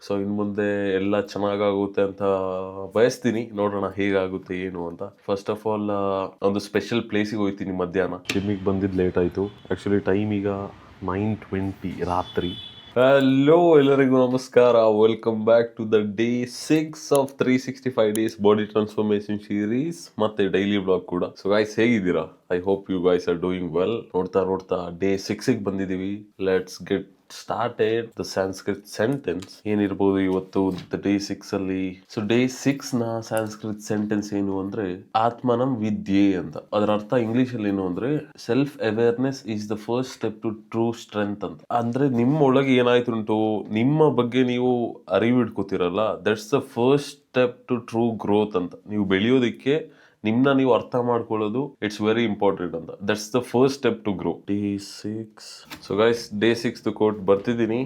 So ಇನ್ನು ಮುಂದೆ ಎಲ್ಲ ಚೆನ್ನಾಗಾಗುತ್ತೆ ಅಂತ ಬಯಸ್ತೀನಿ. ನೋಡೋಣ ಹೇಗಾಗುತ್ತೆ ಏನು ಅಂತ. ಫಸ್ಟ್ ಆಫ್ ಆಲ್ ಒಂದು ಸ್ಪೆಷಲ್ ಪ್ಲೇಸಿಗೆ ಹೋಗ್ತೀನಿ ಮಧ್ಯಾಹ್ನ. ಜಿಮ್ಮಿಗೆ ಬಂದಿದ್ದು ಲೇಟ್ ಆಯಿತು. ಆ್ಯಕ್ಚುಲಿ ಟೈಮ್ ಈಗ 9:20 ರಾತ್ರಿ. ಹಲೋ ಎಲ್ಲರಿಗೂ ನಮಸ್ಕಾರ. Welcome back to the day 6 of 365 days body transformation series ಮತ್ತೆ ಡೈಲಿ ಬ್ಲಾಗ್ ಕೂಡ. ಸೊ ಗೈಸ್ ಹೇಗಿದ್ದೀರಾ? I hope you guys are doing well. ನೋಡ್ತಾ ಡೇ 6ಗೆ ಬಂದಿದ್ದೀವಿ. Let's get started the Sanskrit sentence. ಏನಿರ್ಬೋದು ಇವತ್ತು ಡೇ 6 ಅಲ್ಲಿ? ಸೊ ಡೇ 6 ನ ಸಂಸ್ಕೃತ್ ಸೆಂಟೆನ್ಸ್ ಏನು ಅಂದ್ರೆ ಆತ್ಮನಂ ವಿದ್ಯೆ ಅಂತ. ಅದರ ಅರ್ಥ ಇಂಗ್ಲಿಷ್ ಅಲ್ಲಿ ಏನು ಅಂದ್ರೆ self awareness is the first step to true strength ಅಂತ. ಅಂದ್ರೆ ನಿಮ್ಮೊಳಗೆ ಏನಾಯ್ತುಂಟು, ನಿಮ್ಮ ಬಗ್ಗೆ ನೀವು ಅರಿವು ಇಟ್ಕೋತಿರಲ್ಲ, that's the first step to true growth ಅಂತ. ನೀವು ಬೆಳೆಯೋದಿಕ್ಕೆ ನಿಮ್ನ ನೀವು ಅರ್ಥ ಮಾಡ್ಕೊಳ್ಳೋದು ಇಟ್ಸ್ ವೆರಿ ಇಂಪಾರ್ಟೆಂಟ್ ಅಂತ. That's the first step to grow. Day 6. So guys day 6 quote ಬರ್ತಿದ್ದೀನಿ.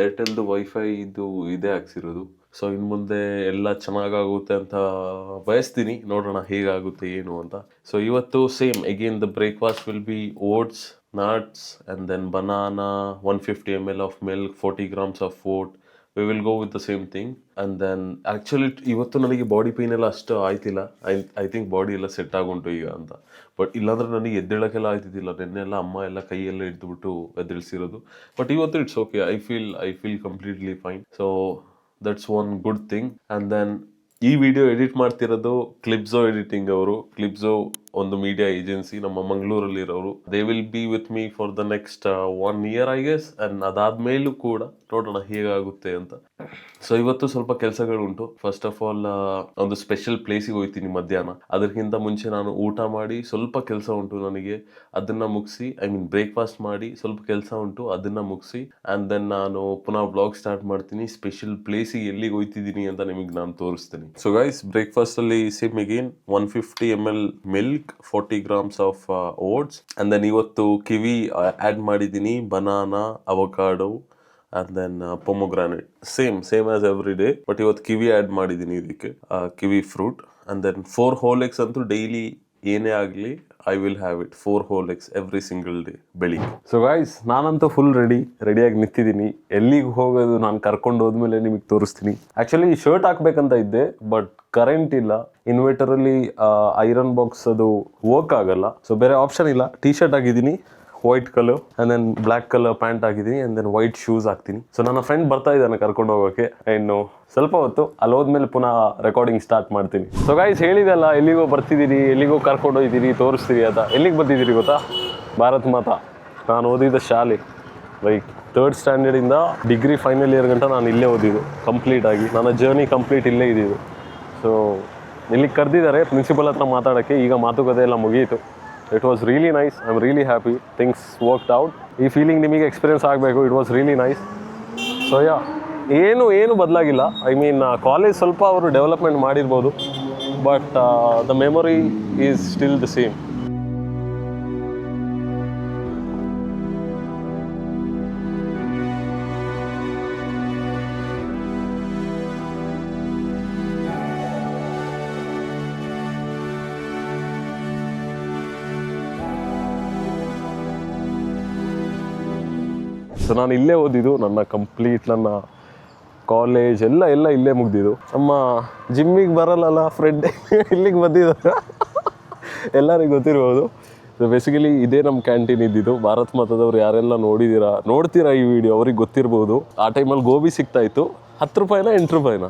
ಏರ್ಟೆಲ್ದು ವೈಫೈ ಇದು ಇದೇ ಹಾಕ್ಸಿರೋದು. ಸೊ ಇನ್ನು ಮುಂದೆ ಎಲ್ಲ ಚೆನ್ನಾಗಾಗುತ್ತೆ ಅಂತ ಬಯಸ್ತೀನಿ. ನೋಡೋಣ ಹೇಗಾಗುತ್ತೆ ಏನು ಅಂತ. ಸೊ ಇವತ್ತು same again the breakfast will be oats, nuts, and then banana, 150 ml of milk, 40 grams of oat. We will go with the same thing. And then actually ಇವತ್ತು ನನಗೆ ಬಾಡಿ ಪೇನ್ ಎಲ್ಲ ಅಷ್ಟು ಆಯ್ತಿಲ್ಲ. ಐ ಥಿಂಕ್ ಬಾಡಿ ಎಲ್ಲ set ಆಗುಂಟು ಈಗ ಅಂತ. But ಇಲ್ಲಾಂದ್ರೆ ನನಗೆ ಎದ್ದೇಳಕ್ಕೆಲ್ಲ ಆಯ್ತಿದ್ದಿಲ್ಲ. ನಿನ್ನೆಲ್ಲ ಅಮ್ಮ ಎಲ್ಲ ಕೈಯೆಲ್ಲ ಹಿಡಿದ್ಬಿಟ್ಟು ಎದ್ದೇಳಿಸಿರೋದು. ಬಟ್ ಇವತ್ತು it's okay. I feel completely fine. So that's one good thing. And then ಈ ವಿಡಿಯೋ ಎಡಿಟ್ ಮಾಡ್ತಿರೋದು ಕ್ಲಿಪ್ಸೋ ಎಡಿಟಿಂಗ್ ಅವರು. ಕ್ಲಿಪ್ಸೋ ಒಂದು ಮೀಡಿಯಾ ಏಜೆನ್ಸಿ ನಮ್ಮ ಮಂಗಳೂರಲ್ಲಿರೋರು. They will be with me for the next 1 year I guess. And ಅದಾದ್ಮೇಲೂ ಕೂಡ ನೋಡೋಣ ಹೇಗಾಗುತ್ತೆ ಅಂತ. ಸೊ ಇವತ್ತು ಸ್ವಲ್ಪ ಕೆಲಸಗಳುಂಟು. ಫಸ್ಟ್ ಆಫ್ ಆಲ್ ಒಂದು ಸ್ಪೆಷಲ್ ಪ್ಲೇಸಿಗೆ ಹೋಗ್ತೀನಿ ಮಧ್ಯಾಹ್ನ. ಅದಕ್ಕಿಂತ ಮುಂಚೆ ನಾನು ಊಟ ಮಾಡಿ ಸ್ವಲ್ಪ ಕೆಲಸ ಉಂಟು ನನಗೆ, ಅದನ್ನ ಮುಗಿಸಿ, ಐ ಮೀನ್ ಬ್ರೇಕ್ಫಾಸ್ಟ್ ಮಾಡಿ ಸ್ವಲ್ಪ ಕೆಲಸ ಉಂಟು, ಅದನ್ನ ಮುಗಿಸಿ ಆ್ಯಂಡ್ ದೆನ್ ನಾನು ಪುನಃ ಬ್ಲಾಗ್ ಸ್ಟಾರ್ಟ್ ಮಾಡ್ತೀನಿ. ಸ್ಪೆಷಲ್ ಪ್ಲೇಸಿಗೆ ಎಲ್ಲಿಗೆ ಹೋಗ್ತಿದ್ದೀನಿ ಅಂತ ನಿಮಗೆ ನಾನು ತೋರಿಸ್ತೀನಿ. ಸೊ ಗೈಸ್ ಬ್ರೇಕ್ಫಾಸ್ಟ್ ಅಲ್ಲಿ same again 150 ml milk, 40 grams of oats, and then ಇವತ್ತು ಕಿವಿ ಆ್ಯಡ್ ಮಾಡಿದ್ದೀನಿ, banana, avocado and then pomegranate. Same as every day. But ಇವತ್ತು ಕಿವಿ ಆ್ಯಡ್ ಮಾಡಿದ್ದೀನಿ ಇದಕ್ಕೆ, kiwi fruit. and then 4 whole eggs ಅಂತೂ ಡೈಲಿ ಏನೇ ಆಗಲಿ I will have it. 4 whole eggs every single day ಬೆಳಿಗ್ಗೆ. So guys ನಾನಂತೂ ಫುಲ್ ರೆಡಿಯಾಗಿ ನಿಂತಿದ್ದೀನಿ. ಎಲ್ಲಿಗೆ ಹೋಗೋದು ನಾನು ಕರ್ಕೊಂಡು ಹೋದ್ಮೇಲೆ ನಿಮಗೆ ತೋರಿಸ್ತೀನಿ. ಆ್ಯಕ್ಚುಲಿ ಶರ್ಟ್ ಹಾಕ್ಬೇಕಂತ ಇದ್ದೆ, ಬಟ್ ಕರೆಂಟ್ ಇಲ್ಲ. ಇನ್ವರ್ಟರಲ್ಲಿ ಐರನ್ ಬಾಕ್ಸ್ ಅದು ವರ್ಕ್ ಆಗಲ್ಲ. ಸೊ ಬೇರೆ ಆಪ್ಷನ್ ಇಲ್ಲ. ಟೀ ಶರ್ಟ್ ಆಗಿದ್ದೀನಿ white colour, and then black colour pant ಹಾಕಿದ್ದೀನಿ, ಆ್ಯಂಡ್ ದೆನ್ ವೈಟ್ ಶೂಸ್ ಹಾಕ್ತೀನಿ. ಸೊ ನನ್ನ ಫ್ರೆಂಡ್ ಬರ್ತಾ ಇದ್ದಾನೆ ಕರ್ಕೊಂಡು ಹೋಗೋಕ್ಕೆ. ಇನ್ನು ಸ್ವಲ್ಪ ಹೊತ್ತು ಅಲ್ಲಿ ಹೋದ್ಮೇಲೆ ಪುನಃ ರೆಕಾರ್ಡಿಂಗ್ ಸ್ಟಾರ್ಟ್ ಮಾಡ್ತೀನಿ. ಸೊ ಗೈಸ್ ಹೇಳಿದೆಲ್ಲ ಎಲ್ಲಿಗೋ ಬರ್ತಿದ್ದೀರಿ, ಎಲ್ಲಿಗೋ ಕರ್ಕೊಂಡು ಹೋಗ್ತೀರಿ, ತೋರಿಸ್ತೀರಿ ಅಂತ. ಎಲ್ಲಿಗೆ ಬಂದಿದ್ದೀರಿ ಗೊತ್ತಾ? ಭಾರತ್ ಮಾತಾ. ನಾನು ಓದಿದ ಶಾಲೆ ಲೈಕ್ 3rd ಸ್ಟ್ಯಾಂಡರ್ಡಿಂದ ಡಿಗ್ರಿ ಫೈನಲ್ ಇಯರ್ ಗಂಟ ನಾನು ಇಲ್ಲೇ ಓದಿದ್ದು ಕಂಪ್ಲೀಟ್ ಆಗಿ. ನನ್ನ ಜರ್ನಿ ಕಂಪ್ಲೀಟ್ ಇಲ್ಲೇ ಇದ್ದಿದ್ದು. ಸೊ ಇಲ್ಲಿಗೆ ಕರೆದಿದ್ದಾರೆ ಪ್ರಿನ್ಸಿಪಲ್ ಹತ್ರ ಮಾತಾಡೋಕ್ಕೆ. ಈಗ ಮಾತುಕತೆ ಎಲ್ಲ ಮುಗಿಯಿತು. It was really nice. I am really happy. Things worked out. ಈ ಫೀಲಿಂಗ್ ನಿಮಗೆ ಎಕ್ಸ್ಪೀರಿಯನ್ಸ್ ಆಗಬೇಕು. It was really nice. So ಏನು ಬದಲಾಗಿಲ್ಲ. ಐ ಮೀನ್ ಕಾಲೇಜ್ ಸ್ವಲ್ಪ ಅವರು ಡೆವಲಪ್ಮೆಂಟ್ ಮಾಡಿರ್ಬೋದು, but the memory is still the same. So ನಾನು ಇಲ್ಲೇ ಓದಿದ್ದು. ನನ್ನ ಕಾಲೇಜ್ ಎಲ್ಲ ಇಲ್ಲೇ ಮುಗ್ದಿದ್ದು. ನಮ್ಮ ಜಿಮ್ಮಿಗೆ ಬರಲ್ಲಲ್ಲ ಫ್ರೆಂಡ್ ಇಲ್ಲಿಗೆ ಬಂದಿದ್ದಾರೆ, ಎಲ್ಲರಿಗೂ ಗೊತ್ತಿರ್ಬೋದು. ಸೊ ಬೇಸಿಕಲಿ ಇದೇ ನಮ್ಮ ಕ್ಯಾಂಟೀನ್ ಇದ್ದಿದ್ದು. ಭಾರತ್ ಮಾತಾದವ್ರು ಯಾರೆಲ್ಲ ನೋಡ್ತೀರಾ ಈ ವಿಡಿಯೋ ಅವ್ರಿಗೆ ಗೊತ್ತಿರ್ಬೋದು. ಆ ಟೈಮಲ್ಲಿ ಗೋಬಿ ಸಿಗ್ತಾಯಿತ್ತು. 10 ರೂಪಾಯಿನ 8 ರೂಪಾಯಿನ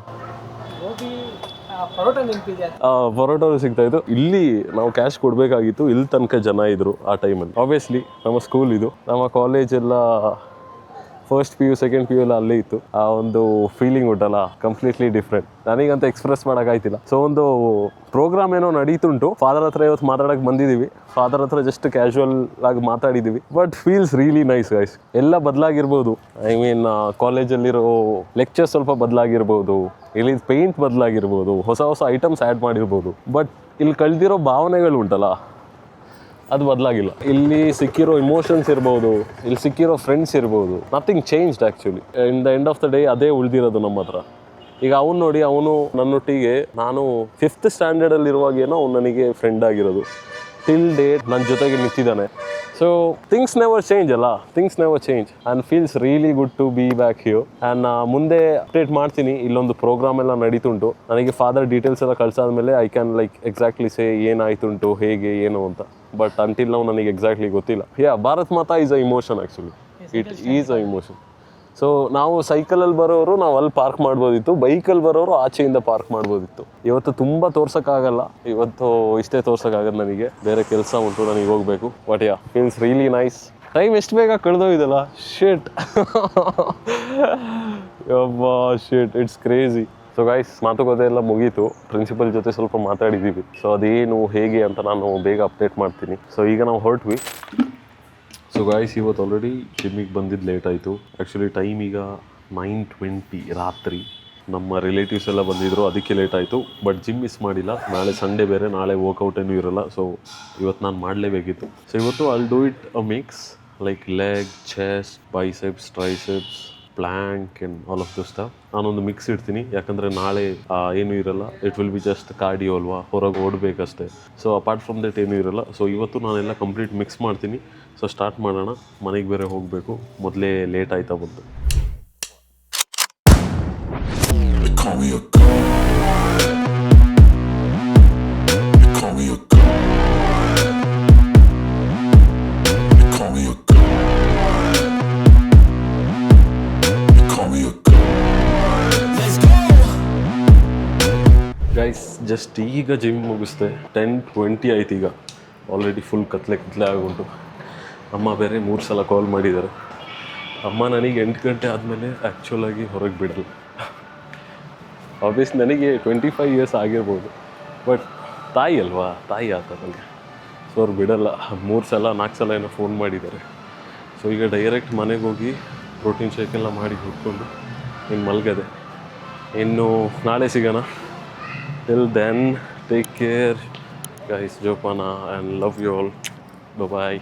ಪರೋಟ ಸಿಗ್ತಾಯಿತ್ತು. ಇಲ್ಲಿ ನಾವು ಕ್ಯಾಶ್ ಕೊಡಬೇಕಾಗಿತ್ತು. ಇಲ್ಲಿ ತನಕ ಜನ ಇದ್ರು ಆ ಟೈಮಲ್ಲಿ. ಆಬ್ವಿಯಸ್ಲಿ ನಮ್ಮ ಸ್ಕೂಲ್ ಇದು. ನಮ್ಮ ಕಾಲೇಜ್ ಎಲ್ಲ ಫಸ್ಟ್ PU ಸೆಕೆಂಡ್ PU ಎಲ್ಲ ಅಲ್ಲೇ ಇತ್ತು. ಆ ಒಂದು ಫೀಲಿಂಗ್ ಉಂಟಲ್ಲ, ಕಂಪ್ಲೀಟ್ಲಿ ಡಿಫ್ರೆಂಟ್. ನನಗಂತ ಎಕ್ಸ್ಪ್ರೆಸ್ ಮಾಡೋಕ್ಕಾಯ್ತಿಲ್ಲ. ಸೊ ಒಂದು ಪ್ರೋಗ್ರಾಮ್ ಏನೋ ನಡೀತುಂಟು. ಫಾದರ್ ಹತ್ರ ಇವತ್ತು ಮಾತಾಡೋಕೆ ಬಂದಿದ್ದೀವಿ. ಫಾದರ್ ಹತ್ರ ಜಸ್ಟ್ ಕ್ಯಾಶುವಲ್ ಆಗಿ ಮಾತಾಡಿದ್ದೀವಿ. But feels really nice guys. ಎಲ್ಲ ಬದಲಾಗಿರ್ಬೋದು. ಐ ಮೀನ್ ಕಾಲೇಜಲ್ಲಿರೋ ಲೆಕ್ಚರ್ಸ್ ಸ್ವಲ್ಪ ಬದಲಾಗಿರ್ಬೋದು, ಇಲ್ಲಿ ಪೇಂಟ್ ಬದಲಾಗಿರ್ಬೋದು, ಹೊಸ ಐಟಮ್ಸ್ ಆ್ಯಡ್ ಮಾಡಿರ್ಬೋದು. ಬಟ್ ಇಲ್ಲಿ ಕಳೆದಿರೋ ಭಾವನೆಗಳು ಉಂಟಲ್ಲ, ಅದು ಬದಲಾಗಿಲ್ಲ. ಇಲ್ಲಿ ಸಿಕ್ಕಿರೋ ಇಮೋಷನ್ಸ್ ಇರ್ಬೋದು, ಇಲ್ಲಿ ಸಿಕ್ಕಿರೋ ಫ್ರೆಂಡ್ಸ್ ಇರ್ಬೋದು, nothing changed actually. In the end of the day ಅದೇ ಉಳಿದಿರೋದು ನಮ್ಮ ಹತ್ರ. ಈಗ ಅವನು ನೋಡಿ, ಅವನು ನನ್ನೊಟ್ಟಿಗೆ ನಾನು 5th ಸ್ಟ್ಯಾಂಡರ್ಡಲ್ಲಿರುವಾಗೇನೋ ಅವ್ನು ನನಗೆ ಫ್ರೆಂಡ್ ಆಗಿರೋದು. ಟಿಲ್ ಡೇಟ್ ನನ್ನ ಜೊತೆಗೆ ನಿಂತಿದ್ದಾನೆ. ಸೊ ಥಿಂಗ್ಸ್ ನೆವರ್ ಚೇಂಜ್ ಅಲ್ಲ, things never change and feels really good to be back here. And ಮುಂದೆ ಅಪ್ಡೇಟ್ ಮಾಡ್ತೀನಿ. ಇಲ್ಲೊಂದು ಪ್ರೋಗ್ರಾಮ್ ಎಲ್ಲ ನಡೀತುಂಟು. ನನಗೆ ಫಾದರ್ ಡೀಟೇಲ್ಸ್ ಎಲ್ಲ ಕಳ್ಸಾದ್ಮೇಲೆ I can like exactly say ಏನಾಯ್ತುಂಟು, ಹೇಗೆ ಏನು ಅಂತ. ಬಟ್ ಅಂಟಿಲ್ ನಾವು ನನಗೆ ಎಕ್ಸಾಕ್ಟ್ಲಿ ಗೊತ್ತಿಲ್ಲ. Bharat Mata is a emotion actually, it is a emotion. So ನಾವು ಸೈಕಲಲ್ಲಿ ಬರೋರು ನಾವು ಅಲ್ಲಿ ಪಾರ್ಕ್ ಮಾಡ್ಬೋದಿತ್ತು, ಬೈಕಲ್ಲಿ ಬರೋರು ಆಚೆಯಿಂದ ಪಾರ್ಕ್ ಮಾಡ್ಬೋದಿತ್ತು. ಇವತ್ತು ತುಂಬ ತೋರ್ಸೋಕ್ಕಾಗಲ್ಲ, ಇವತ್ತು ಇಷ್ಟೇ ತೋರ್ಸೋಕ್ಕಾಗಲ್ಲ, ನನಗೆ ಬೇರೆ ಕೆಲಸ ಉಂಟು, ನನಗೆ ಹೋಗಬೇಕು. But feels really nice. Time ಎಷ್ಟು ಬೇಗ ಕಳೆದೋಗಿದಲ್ಲ, ಶಿಟ್ ಶಿಟ್, ಇಟ್ಸ್ ಕ್ರೇಜಿ. ಸೊ ಗೈಸ್, ಮಾತುಕತೆ ಎಲ್ಲ ಮುಗೀತು. ಪ್ರಿನ್ಸಿಪಲ್ ಜೊತೆ ಸ್ವಲ್ಪ ಮಾತಾಡಿದ್ದೀವಿ. ಸೊ ಅದೇನು ಹೇಗೆ ಅಂತ ನಾನು ಬೇಗ ಅಪ್ಡೇಟ್ ಮಾಡ್ತೀನಿ. ಸೊ ಈಗ ನಾವು ಹೊರಟ್ವಿ. ಸೊ ಗಾಯ್ಸ್, ಇವತ್ತು ಆಲ್ರೆಡಿ ಜಿಮ್ಮಿಗೆ ಬಂದಿದ್ದು ಲೇಟ್ ಆಯಿತು. ಆ್ಯಕ್ಚುಲಿ ಟೈಮ್ ಈಗ 9:20 ರಾತ್ರಿ. ನಮ್ಮ ರಿಲೇಟಿವ್ಸ್ ಎಲ್ಲ ಬಂದಿದ್ದರು, ಅದಕ್ಕೆ ಲೇಟ್ ಆಯಿತು. ಬಟ್ ಜಿಮ್ ಮಿಸ್ ಮಾಡಿಲ್ಲ. ನಾಳೆ ಸಂಡೇ ಬೇರೆ, ನಾಳೆ ವರ್ಕೌಟ್ ಏನೂ ಇರೋಲ್ಲ. ಸೊ ಇವತ್ತು ನಾನು ಮಾಡಲೇಬೇಕಿತ್ತು. ಸೊ ಇವತ್ತು I'll do it a mix like leg, chest, biceps, triceps, plank and all of the stuff. ನಾನೊಂದು ಮಿಕ್ಸ್ ಇಡ್ತೀನಿ, ಯಾಕಂದರೆ ನಾಳೆ ಏನೂ ಇರಲ್ಲ. It will be just cardio ಅಲ್ವಾ, ಹೊರಗೆ ಓಡಬೇಕಷ್ಟೇ. ಸೊ ಅಪಾರ್ಟ್ ಫ್ರಮ್ ದಟ್ ಏನೂ ಇರಲ್ಲ. ಸೊ ಇವತ್ತು ನಾನೆಲ್ಲ ಕಂಪ್ಲೀಟ್ ಮಿಕ್ಸ್ ಮಾಡ್ತೀನಿ. ಸೊ ಸ್ಟಾರ್ಟ್ ಮಾಡೋಣ. ಮನೆಗೆ ಬೇರೆ ಹೋಗಬೇಕು, ಮೊದಲೇ ಲೇಟ್ ಆಯ್ತಾ ಬಂತು. ಗೈಸ್, ಜಸ್ಟ್ ಈಗ ಜಿಮ್ ಮುಗಿಸ್ದೆ. 10:20 ಆಯ್ತು. ಈಗ ಆಲ್ರೆಡಿ ಫುಲ್ ಕತ್ಲೆ ಆಗುಂಟು. ಅಮ್ಮ ಬೇರೆ 3 ಸಲ ಕಾಲ್ ಮಾಡಿದ್ದಾರೆ. ಅಮ್ಮ ನನಗೆ 8 ಗಂಟೆ ಆದಮೇಲೆ ಆ್ಯಕ್ಚುಲಾಗಿ ಹೊರಗೆ ಬಿಡಲ್ಲ. ಆಬ್ವಿಯಸ್ ನನಗೆ 25 ಇಯರ್ಸ್ ಆಗಿರ್ಬೋದು, ಬಟ್ ತಾಯಿ ಅಲ್ವಾ, ತಾಯಿ ಆಗ್ತದಲ್ಲ. ಸೊ ಅವ್ರು ಬಿಡಲ್ಲ. 3 ಸಲ 4 ಸಲ ಏನೋ ಫೋನ್ ಮಾಡಿದ್ದಾರೆ. ಸೊ ಈಗ ಡೈರೆಕ್ಟ್ ಮನೆಗೆ ಹೋಗಿ ಪ್ರೋಟೀನ್ ಶೇಕ್ ಎಲ್ಲ ಮಾಡಿ ಹುಡ್ಕೊಂಡು ಇನ್ನು ಮಲ್ಗದೆ. ಇನ್ನು ನಾಳೆ ಸಿಗೋಣ. Till then, take care guys, ಜೋಪಾನ, and love you all. Bye.